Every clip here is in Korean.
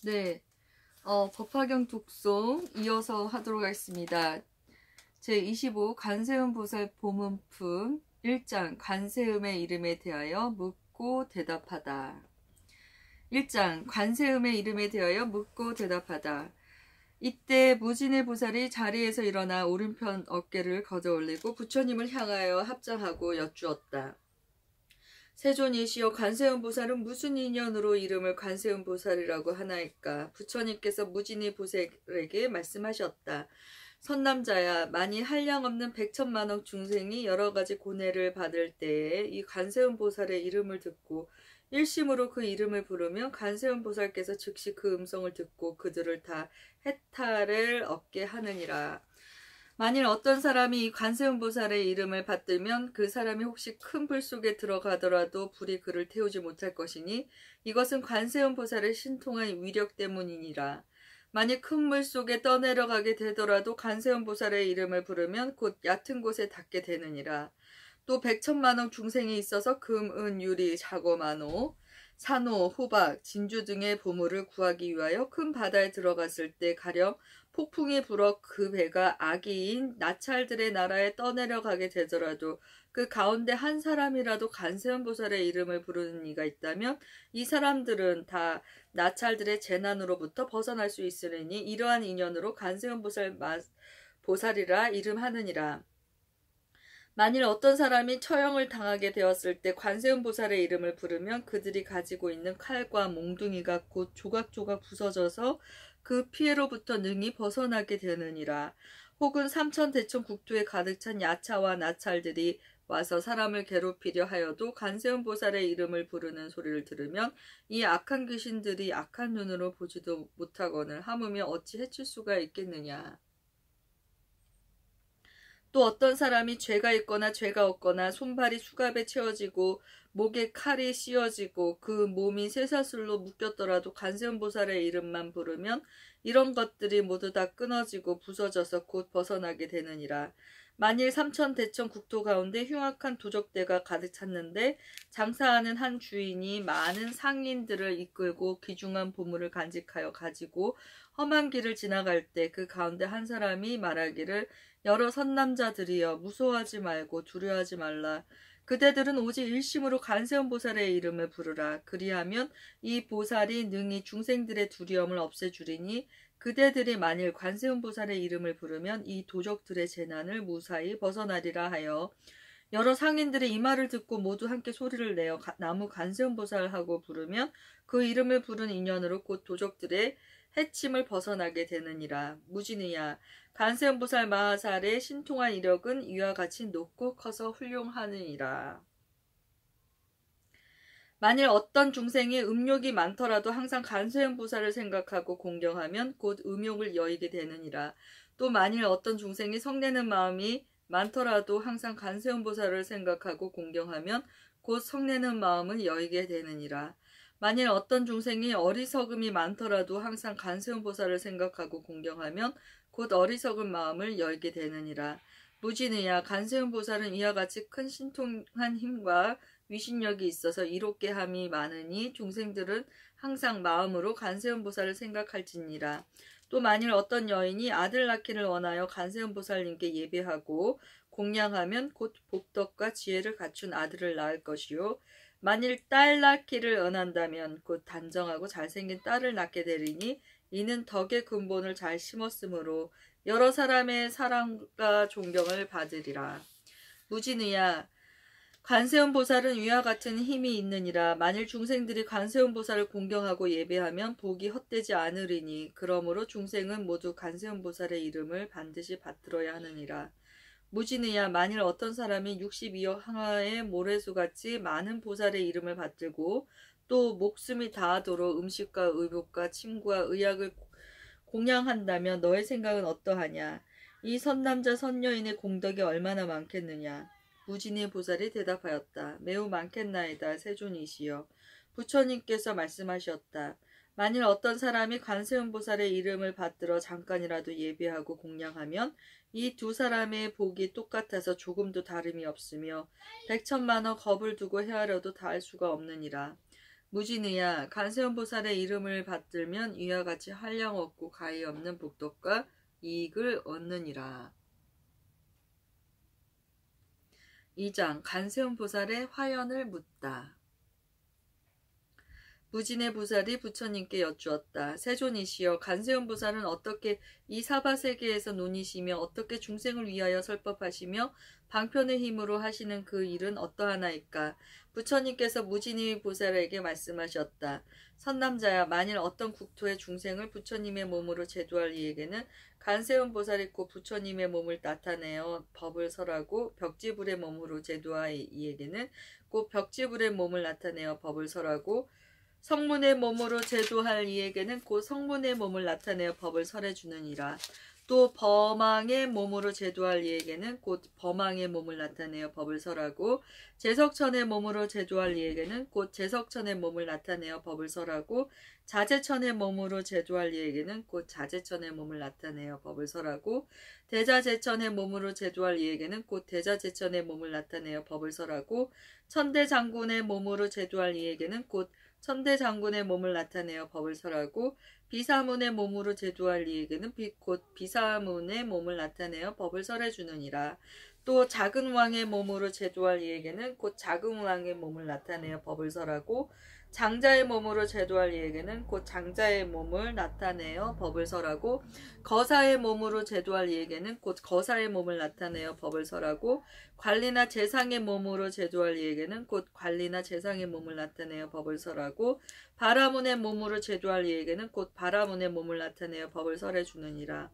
네, 법화경 독송 이어서 하도록 하겠습니다. 제25 관세음 보살 보문품 1장 관세음의 이름에 대하여 묻고 대답하다. 1장 관세음의 이름에 대하여 묻고 대답하다. 이때 무진의 보살이 자리에서 일어나 오른편 어깨를 걷어 올리고 부처님을 향하여 합장하고 여쭈었다. 세존이시여, 관세음 보살은 무슨 인연으로 이름을 관세음 보살이라고 하나이까? 부처님께서 무진의 보살에게 말씀하셨다. 선남자야, 만일 한량없는 백천만억 중생이 여러가지 고뇌를 받을 때에 이 관세음 보살의 이름을 듣고 일심으로 그 이름을 부르면 관세음 보살께서 즉시 그 음성을 듣고 그들을 다 해탈을 얻게 하느니라. 만일 어떤 사람이 이 관세음 보살의 이름을 받들면 그 사람이 혹시 큰 불 속에 들어가더라도 불이 그를 태우지 못할 것이니 이것은 관세음 보살의 신통한 위력 때문이니라. 만일 큰 물 속에 떠내려가게 되더라도 관세음 보살의 이름을 부르면 곧 얕은 곳에 닿게 되느니라. 또 백천만억 중생이 있어서 금, 은, 유리, 자고, 만호, 산호, 호박, 진주 등의 보물을 구하기 위하여 큰 바다에 들어갔을 때 가령 폭풍이 불어 그 배가 악이인 나찰들의 나라에 떠내려가게 되더라도 그 가운데 한 사람이라도 관세음 보살의 이름을 부르는 이가 있다면 이 사람들은 다 나찰들의 재난으로부터 벗어날 수 있으리니 이러한 인연으로 관세음 보살이라 이름하느니라. 만일 어떤 사람이 처형을 당하게 되었을 때 관세음 보살의 이름을 부르면 그들이 가지고 있는 칼과 몽둥이가 곧 조각조각 부서져서 그 피해로부터 능히 벗어나게 되느니라. 혹은 삼천대천 국토에 가득 찬 야차와 나찰들이 와서 사람을 괴롭히려 하여도 관세음 보살의 이름을 부르는 소리를 들으면 이 악한 귀신들이 악한 눈으로 보지도 못하거늘 하무며 어찌 해칠 수가 있겠느냐. 또 어떤 사람이 죄가 있거나 죄가 없거나 손발이 수갑에 채워지고 목에 칼이 씌어지고 그 몸이 쇠사슬로 묶였더라도 관세음 보살의 이름만 부르면 이런 것들이 모두 다 끊어지고 부서져서 곧 벗어나게 되느니라. 만일 삼천대천 국토 가운데 흉악한 도적대가 가득 찼는데 장사하는 한 주인이 많은 상인들을 이끌고 귀중한 보물을 간직하여 가지고 험한 길을 지나갈 때 그 가운데 한 사람이 말하기를 여러 선남자들이여, 무서워하지 말고 두려워하지 말라. 그대들은 오직 일심으로 관세음 보살의 이름을 부르라. 그리하면 이 보살이 능히 중생들의 두려움을 없애주리니 그대들이 만일 관세음 보살의 이름을 부르면 이 도적들의 재난을 무사히 벗어나리라 하여 여러 상인들이 이 말을 듣고 모두 함께 소리를 내어 나무 관세음 보살하고 부르면 그 이름을 부른 인연으로 곧 도적들의 해침을 벗어나게 되느니라. 무진이야, 관세음 보살 마하살의 신통한 이력은 이와 같이 높고 커서 훌륭하느니라. 만일 어떤 중생이 음욕이 많더라도 항상 관세음 보살을 생각하고 공경하면 곧 음욕을 여의게 되느니라. 또 만일 어떤 중생이 성내는 마음이 많더라도 항상 관세음 보살을 생각하고 공경하면 곧 성내는 마음을 여의게 되느니라. 만일 어떤 중생이 어리석음이 많더라도 항상 관세음 보살을 생각하고 공경하면 곧 어리석은 마음을 열게 되느니라. 무진의야, 관세음 보살은 이와 같이 큰 신통한 힘과 위신력이 있어서 이롭게 함이 많으니 중생들은 항상 마음으로 관세음 보살을 생각할지니라. 또 만일 어떤 여인이 아들 낳기를 원하여 관세음 보살님께 예배하고 공양하면 곧 복덕과 지혜를 갖춘 아들을 낳을 것이요, 만일 딸 낳기를 원한다면 곧 단정하고 잘생긴 딸을 낳게 되리니 이는 덕의 근본을 잘 심었으므로 여러 사람의 사랑과 존경을 받으리라. 무진의야, 관세음 보살은 위와 같은 힘이 있느니라. 만일 중생들이 관세음 보살을 공경하고 예배하면 복이 헛되지 않으리니 그러므로 중생은 모두 관세음 보살의 이름을 반드시 받들어야 하느니라. 무진의야, 만일 어떤 사람이 62억 항아의 모래수같이 많은 보살의 이름을 받들고 또 목숨이 다하도록 음식과 의복과 침과 의약을 공양한다면 너의 생각은 어떠하냐? 이 선남자 선여인의 공덕이 얼마나 많겠느냐? 무진의 보살이 대답하였다. 매우 많겠나이다, 세존이시여. 부처님께서 말씀하셨다. 만일 어떤 사람이 관세음 보살의 이름을 받들어 잠깐이라도 예배하고 공양하면 이 두 사람의 복이 똑같아서 조금도 다름이 없으며 백천만억 겁을 두고 헤아려도 다할 수가 없느니라. 무진의야 관세음보살의 이름을 받들면 이와 같이 한량 없고 가히 없는 복덕과 이익을 얻느니라. 2장 관세음보살의 화연을 묻다. 무진의 보살이 부처님께 여쭈었다. 세존이시여, 관세음보살은 어떻게 이 사바세계에서 논이시며 어떻게 중생을 위하여 설법하시며 방편의 힘으로 하시는 그 일은 어떠하나이까? 부처님께서 무진의 보살에게 말씀하셨다. 선남자야, 만일 어떤 국토의 중생을 부처님의 몸으로 제도할 이에게는 관세음보살이 곧 부처님의 몸을 나타내어 법을 설하고 벽지불의 몸으로 제도할 이에게는 곧 벽지불의 몸을 나타내어 법을 설하고 성문의 몸으로 제도할 이에게는 곧 성문의 몸을 나타내어 법을 설해주느니라. 또 범왕의 몸으로 제도할 이에게는 곧 범왕의 몸을 나타내어 법을 설하고 제석천의 몸으로 제도할 이에게는 곧 제석천의 몸을 나타내어 법을 설하고 자제천의 몸으로 제도할 이에게는 곧 자제천의 몸을 나타내어 법을 설하고 대자제천의 몸으로 제도할 이에게는 곧 대자제천의 몸을 나타내어 법을 설하고 천대장군의 몸으로 제도할 이에게는 곧 천대장군의 몸을 나타내어 법을 설하고 비사문의 몸으로 제도할 이에게는 곧 비사문의 몸을 나타내어 법을 설해주느니라. 또 작은 왕의 몸으로 제도할 이에게는 곧 작은 왕의 몸을 나타내어 법을 설하고 장자의 몸으로 제도할 이에게는 곧 장자의 몸을 나타내어 법을 설하고 거사의 몸으로 제도할 이에게는 곧 거사의 몸을 나타내어 법을 설하고 관리나 재상의 몸으로 제도할 이에게는 곧 관리나 재상의 몸을 나타내어 법을 설하고 바라문의 몸으로 제도할 이에게는 곧 바라문의 몸을 나타내어 법을 설해주느니라.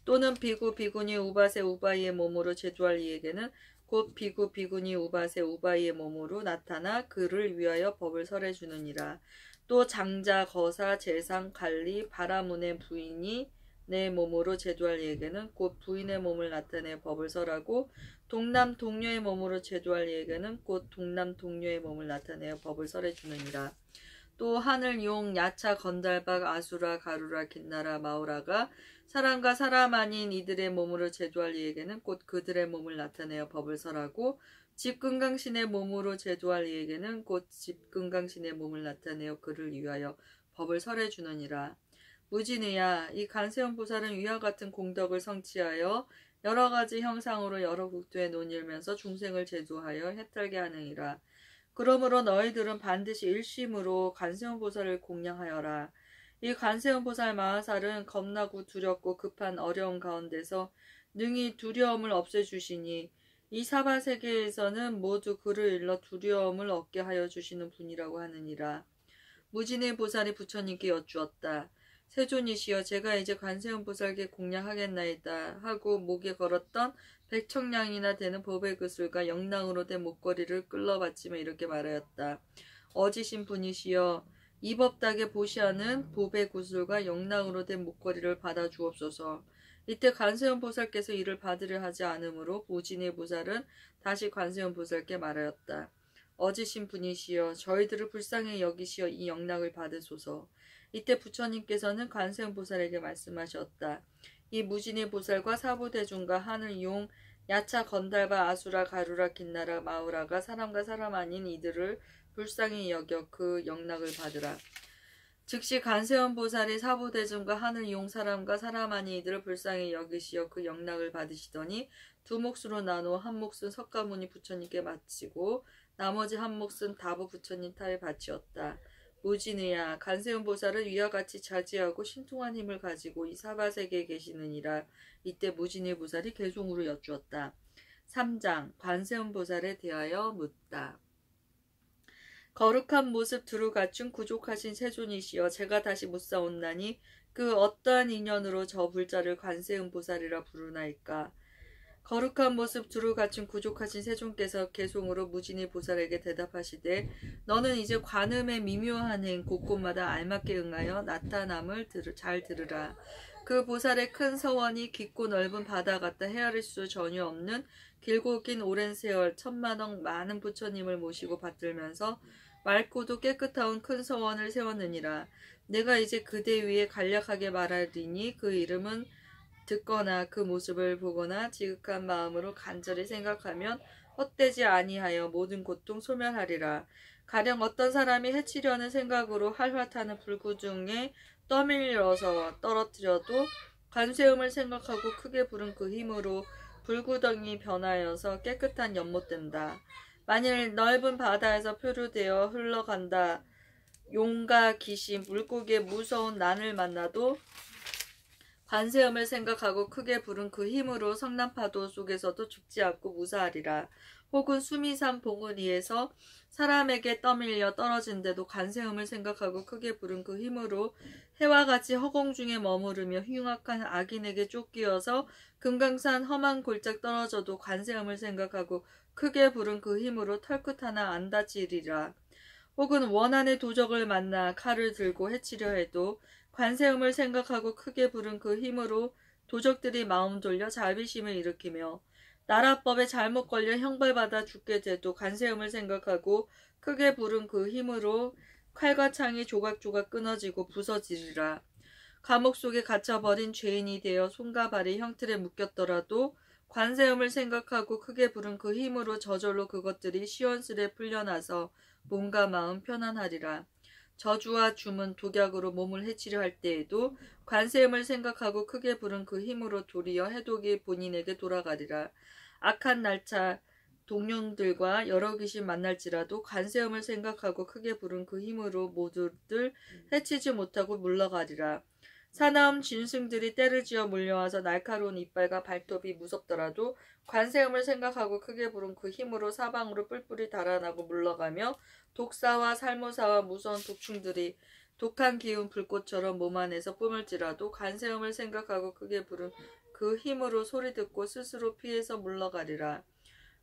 또는 비구 비구니 우바세 우바이의 몸으로 제도할 이에게는 곧 비구 비구니 우바세 우바이의 몸으로 나타나 그를 위하여 법을 설해주느니라. 또 장자 거사 재상 관리 바라문의 부인이 내 몸으로 제도할 이에게는 곧 부인의 몸을 나타내 법을 설하고 동남 동녀의 몸으로 제도할 이에게는 곧 동남 동녀의 몸을 나타내어 법을 설해주느니라. 또 하늘 용 야차 건달박 아수라 가루라 긴나라 마우라가 사람과 사람 아닌 이들의 몸으로 제도할 이에게는 곧 그들의 몸을 나타내어 법을 설하고 집금강신의 몸으로 제도할 이에게는 곧 집금강신의 몸을 나타내어 그를 위하여 법을 설해주느니라. 무진의야, 이 관세음보살은 위와 같은 공덕을 성취하여 여러 가지 형상으로 여러 국토에 논일면서 중생을 제도하여 해탈게 하느니라. 그러므로 너희들은 반드시 일심으로 관세음보살을 공양하여라. 이 관세음보살 마하살은 겁나고 두렵고 급한 어려운 가운데서 능히 두려움을 없애주시니 이 사바세계에서는 모두 그를 일러 두려움을 얻게 하여 주시는 분이라고 하느니라. 무진의 보살이 부처님께 여쭈었다. 세존이시여, 제가 이제 관세음보살께 공양하겠나이다 하고 목에 걸었던 100청량이나 되는 보배 그술과 영랑으로 된 목걸이를 끌러바치며 이렇게 말하였다. 어지신 분이시여, 이법닥에 보시하는 보배 구슬과 영랑으로 된 목걸이를 받아 주옵소서. 이때 관세음보살께서 이를 받으려 하지 않으므로 무진의 보살은 다시 관세음보살께 말하였다. 어지신 분이시여, 저희들을 불쌍히 여기시어 이 영락을 받으소서. 이때 부처님께서는 관세음보살에게 말씀하셨다. 이 무진의 보살과 사부대중과 하늘 용 야차 건달바 아수라 가루라 긴나라 마우라가 사람과 사람 아닌 이들을 불쌍히 여겨 그 영락을 받으라. 즉시 관세음보살이 사부대중과 하늘 용 사람과 사람 아닌 이들을 불쌍히 여기시어 그 영락을 받으시더니 두 몫으로 나누어 한 몫은 석가모니 부처님께 바치고 나머지 한 몫은 다부 부처님 탑에 바치었다. 무진의야, 관세음보살은 위와 같이 자지하고 신통한 힘을 가지고 이 사바세계에 계시느니라. 이때 무진의 보살이 개송으로 여쭈었다. 3장 관세음보살에 대하여 묻다. 거룩한 모습 두루 갖춘 구족하신 세존이시여, 제가 다시 묻사온나니 그 어떠한 인연으로 저 불자를 관세음보살이라 부르나이까. 거룩한 모습 두루 갖춘 구족하신 세존께서 개송으로 무진의 보살에게 대답하시되 너는 이제 관음의 미묘한 행 곳곳마다 알맞게 응하여 나타남을 잘 들으라. 그 보살의 큰 서원이 깊고 넓은 바다 같다 헤아릴 수 전혀 없는 길고 긴 오랜 세월 천만억 많은 부처님을 모시고 받들면서 맑고도 깨끗한 큰 서원을 세웠느니라. 내가 이제 그대 위에 간략하게 말하리니 그 이름은 듣거나 그 모습을 보거나 지극한 마음으로 간절히 생각하면 헛되지 아니하여 모든 고통 소멸하리라. 가령 어떤 사람이 해치려는 생각으로 활활 타는 불구중에 떠밀려서 떨어뜨려도 관세음을 생각하고 크게 부른 그 힘으로 불구덩이 변하여서 깨끗한 연못된다. 만일 넓은 바다에서 표류되어 흘러간다. 용과 귀신, 물고기의 무서운 난을 만나도 관세음을 생각하고 크게 부른 그 힘으로 성난파도 속에서도 죽지 않고 무사하리라. 혹은 수미산 봉우리에서 사람에게 떠밀려 떨어진데도 관세음을 생각하고 크게 부른 그 힘으로 해와 같이 허공 중에 머무르며 흉악한 악인에게 쫓기어서 금강산 험한 골짝 떨어져도 관세음을 생각하고 크게 부른 그 힘으로 털끝 하나 안 다치리라. 혹은 원한의 도적을 만나 칼을 들고 해치려 해도 관세음을 생각하고 크게 부른 그 힘으로 도적들이 마음 돌려 자비심을 일으키며 나라법에 잘못 걸려 형벌받아 죽게 돼도 관세음을 생각하고 크게 부른 그 힘으로 칼과 창이 조각조각 끊어지고 부서지리라. 감옥 속에 갇혀버린 죄인이 되어 손과 발이 형틀에 묶였더라도 관세음을 생각하고 크게 부른 그 힘으로 저절로 그것들이 시원스레 풀려나서 몸과 마음 편안하리라. 저주와 주문, 독약으로 몸을 해치려 할 때에도 관세음을 생각하고 크게 부른 그 힘으로 도리어 해독이 본인에게 돌아가리라. 악한 날짜 동령들과 여러 귀신 만날지라도 관세음을 생각하고 크게 부른 그 힘으로 모두들 해치지 못하고 물러가리라. 사나움 짐승들이 떼를 지어 몰려와서 날카로운 이빨과 발톱이 무섭더라도 관세음을 생각하고 크게 부른 그 힘으로 사방으로 뿔뿔이 달아나고 물러가며 독사와 살모사와 무서운 독충들이 독한 기운 불꽃처럼 몸 안에서 뿜을지라도 관세음을 생각하고 크게 부른 그 힘으로 소리 듣고 스스로 피해서 물러가리라.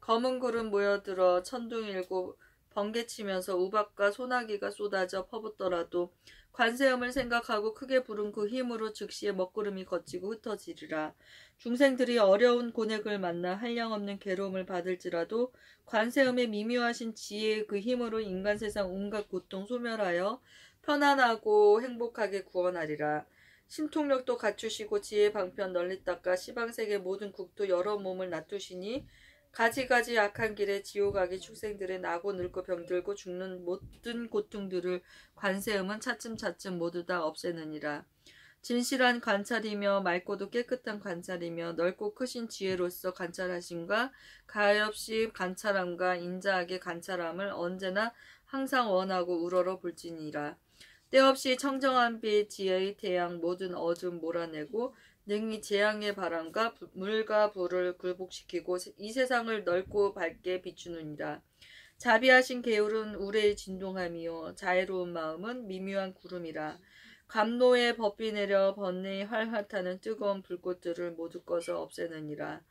검은 구름 모여들어 천둥일고 번개치면서 우박과 소나기가 쏟아져 퍼붓더라도 관세음을 생각하고 크게 부른 그 힘으로 즉시에 먹구름이 걷히고 흩어지리라. 중생들이 어려운 고뇌를 만나 한량없는 괴로움을 받을지라도 관세음의 미묘하신 지혜의 그 힘으로 인간 세상 온갖 고통 소멸하여 편안하고 행복하게 구원하리라. 신통력도 갖추시고 지혜 방편 널리 닦아 시방세계 모든 국토 여러 몸을 놔두시니 가지가지 악한 길에 지옥악의 축생들의 나고 늙고 병들고 죽는 모든 고통들을 관세음은 차츰차츰 모두 다 없애느니라. 진실한 관찰이며 맑고도 깨끗한 관찰이며 넓고 크신 지혜로서 관찰하심과 가엾이 관찰함과 인자하게 관찰함을 언제나 항상 원하고 우러러 볼지니라. 때없이 청정한 빛 지혜의 태양 모든 어둠 몰아내고 능히 재앙의 바람과 물과 불을 굴복시키고 이 세상을 넓고 밝게 비추느니라. 자비하신 계율은 우레의 진동함이요 자애로운 마음은 미묘한 구름이라. 감노에 법비 내려 번뇌에 활활 타는 뜨거운 불꽃들을 모두 꺼서 없애느니라.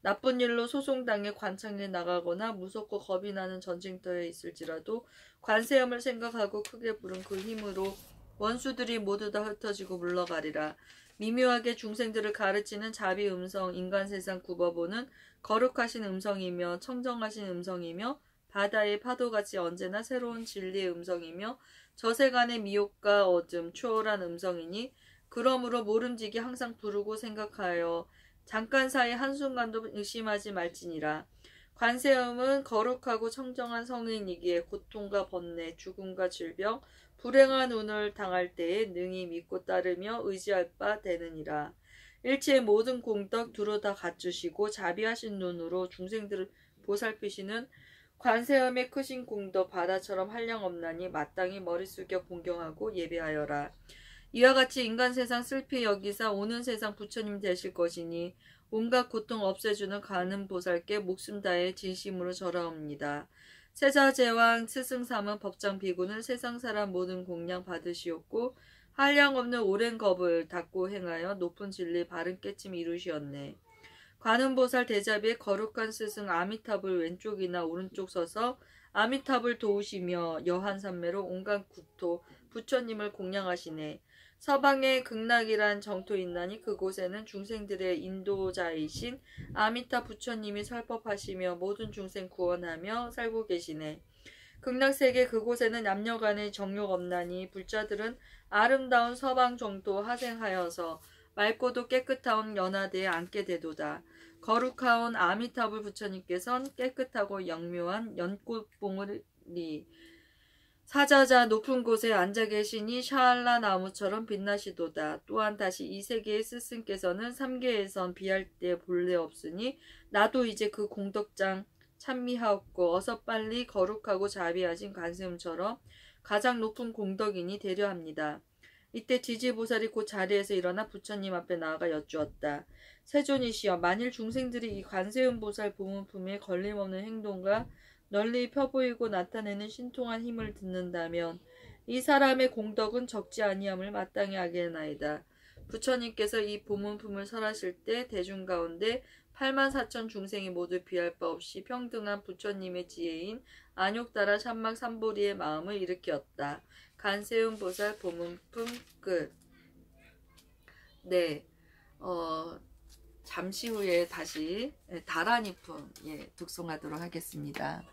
나쁜 일로 소송당해 관창에 나가거나 무섭고 겁이 나는 전쟁터에 있을지라도 관세음을 생각하고 크게 부른 그 힘으로 원수들이 모두 다 흩어지고 물러가리라. 미묘하게 중생들을 가르치는 자비 음성 인간 세상 굽어보는 거룩하신 음성이며 청정하신 음성이며 바다의 파도같이 언제나 새로운 진리의 음성이며 저세간의 미혹과 어둠 초월한 음성이니 그러므로 모름지기 항상 부르고 생각하여 잠깐 사이 한순간도 의심하지 말지니라. 관세음은 거룩하고 청정한 성인이기에 고통과 번뇌, 죽음과 질병, 불행한 운을 당할 때에 능히 믿고 따르며 의지할 바 되느니라. 일체의 모든 공덕 두루 다 갖추시고 자비하신 눈으로 중생들을 보살피시는 관세음의 크신 공덕 바다처럼 한량없나니 마땅히 머리 숙여 공경하고 예배하여라. 이와 같이 인간 세상 슬피 여기사 오는 세상 부처님 되실 것이니 온갖 고통 없애주는 가는 보살께 목숨 다해 진심으로 절하옵니다. 세자제왕 스승삼은 법장 비구는 세상 사람 모든 공양 받으시었고 한량없는 오랜 겁을 닦고 행하여 높은 진리 바른 깨침 이루시었네. 관음보살 대자비의 거룩한 스승 아미탑을 왼쪽이나 오른쪽 서서 아미탑을 도우시며 여한산매로 온갖 국토 부처님을 공양하시네. 서방에 극락이란 정토 있나니 그곳에는 중생들의 인도자이신 아미타 부처님이 설법하시며 모든 중생 구원하며 살고 계시네. 극락세계 그곳에는 남녀간의 정욕 없나니 불자들은 아름다운 서방 정토 하생하여서 맑고도 깨끗하온 연화대에 앉게 되도다. 거룩하온 아미타불 부처님께선 깨끗하고 영묘한 연꽃봉우리 사자자 높은 곳에 앉아 계시니 샤알라 나무처럼 빛나시도다. 또한 다시 이 세계의 스승께서는 삼계에선 비할 때 본래 없으니 나도 이제 그 공덕장 찬미하옵고 어서 빨리 거룩하고 자비하신 관세음처럼 가장 높은 공덕인이 되려 합니다. 이때 지지보살이 곧 자리에서 일어나 부처님 앞에 나아가 여쭈었다. 세존이시여, 만일 중생들이 이 관세음보살 보문품에 걸림없는 행동과 널리 펴보이고 나타내는 신통한 힘을 듣는다면 이 사람의 공덕은 적지 아니함을 마땅히 알겠나이다. 부처님께서 이 보문품을 설하실 때 대중 가운데 84,000 중생이 모두 비할 바 없이 평등한 부처님의 지혜인 안욕따라 삼막 삼보리의 마음을 일으켰다. 관세음 보살 보문품 끝. 네, 잠시 후에 다시 다란이품 독송하도록 하겠습니다.